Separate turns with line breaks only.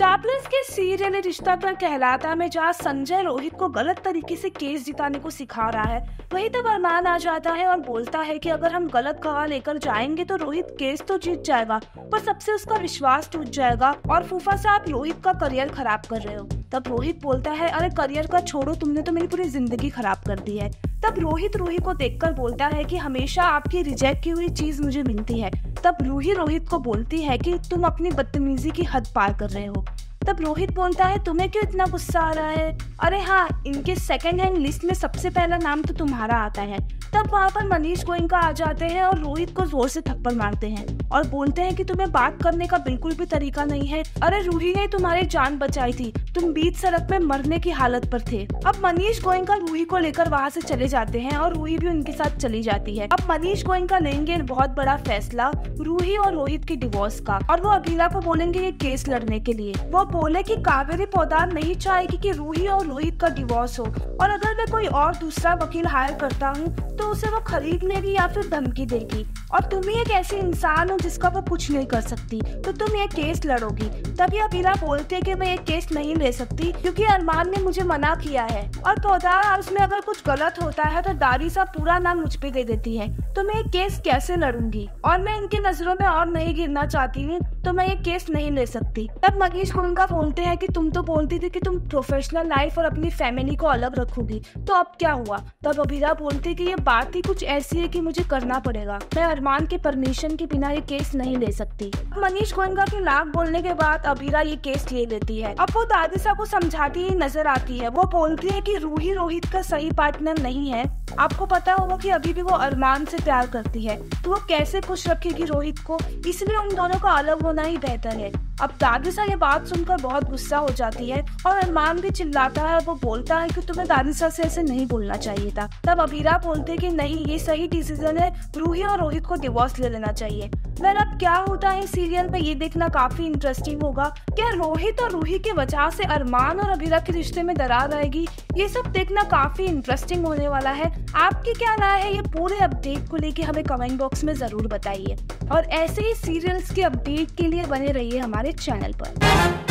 Star plus के serial रिश्ता क्या कहलाता में जहाँ संजय रोहित को गलत तरीके से केस जिताने को सिखा रहा है, वही तब अरमान आ जाता है और बोलता है कि अगर हम गलत गवाह लेकर जाएंगे तो रोहित केस तो जीत जाएगा, पर सबसे उसका विश्वास टूट जाएगा और फूफा से आप रोहित का करियर खराब कर रहे हो। तब रोहित बोलता है, अरे करियर का छोड़ो, तुमने तो मेरी पूरी जिंदगी खराब कर दी है। तब रोहित रूही को देखकर बोलता है कि हमेशा आपकी रिजेक्ट की हुई चीज मुझे मिलती है। तब रूही रोहित को बोलती है कि तुम अपनी बदतमीजी की हद पार कर रहे हो। तब रोहित बोलता है, तुम्हें क्यों इतना गुस्सा आ रहा है? अरे हाँ, इनके सेकंड हैंड लिस्ट में सबसे पहला नाम तो तुम्हारा आता है। तब वहाँ पर मनीष गोयनका आ जाते हैं और रोहित को जोर से थप्पड़ मारते हैं और बोलते हैं कि तुम्हें बात करने का बिल्कुल भी तरीका नहीं है। अरे रूही ने तुम्हारी जान बचाई थी, तुम बीच सड़क में मरने की हालत पर थे। अब मनीष गोयनका रूही को लेकर वहाँ से चले जाते हैं और रूही भी उनके साथ चली जाती है। अब मनीष गोयनका लेंगे बहुत बड़ा फैसला रूही और रोहित के डिवोर्स का, और वो अभिला को बोलेंगे ये केस लड़ने के लिए। वो बोले कि कावेरी पोद्दार नहीं चाहेगी कि रूही और रोहित का डिवोर्स हो, और अगर मैं कोई और दूसरा वकील हायर करता हूँ तो उसे वो खरीद लेगी या फिर धमकी देगी, और तुम ही एक ऐसी इंसान हो जिसका वो कुछ नहीं कर सकती, तो तुम ये केस लड़ोगी। तभी अभिला बोलती है कि मैं ये केस नहीं ले सकती क्योंकि अरमान ने मुझे मना किया है, और पोद्दार उसमें अगर कुछ गलत होता है तो दारिसा पूरा नाम मुझ पे दे देती है, तो मैं ये केस कैसे लड़ूंगी, और मैं इनकी नजरों में और नहीं गिरना चाहती हूँ, तो मैं ये केस नहीं ले सकती। तब मनीष गोयनका बोलते हैं कि तुम तो बोलती थी कि तुम प्रोफेशनल लाइफ और अपनी फैमिली को अलग रखोगी, तो अब क्या हुआ? तब अभिला बोलती है कि ये बात ही कुछ ऐसी है कि मुझे करना पड़ेगा, मैं अरमान के परमिशन के बिना ये केस नहीं ले सकती। मनीष गोयनका के लाख बोलने के बाद अभिला ये केस ले लेती है। अब वो दादिसा को समझाती ही नजर आती है। वो बोलती है कि रूही रोहित का सही पार्टनर नहीं है, आपको पता होगा कि अभी भी वो अरमान से प्यार करती है, तो वो कैसे खुश रखेगी रोहित को, इसलिए उन दोनों का अलग होना ही बेहतर है। अब दादिसा ये बात सुनकर बहुत गुस्सा हो जाती है और अरमान भी चिल्लाता है। वो बोलता है कि तुम्हें दादिसा से ऐसे नहीं बोलना चाहिए था। तब अभिला बोलते कि नहीं, ये सही डिसीजन है, रूही और रोहित को डिवोर्स ले लेना चाहिए। वेल, अब क्या होता है सीरियल में ये देखना काफी इंटरेस्टिंग होगा। क्या रोहित और रूही की वजह से अरमान और अभिला के रिश्ते में दरार आएगी? ये सब देखना काफी इंटरेस्टिंग होने वाला है। आपकी क्या राय है ये पूरे अपडेट को लेके हमें कमेंट बॉक्स में जरूर बताइए, और ऐसे ही सीरियल्स के अपडेट के लिए बने रहिए हमारे चैनल पर।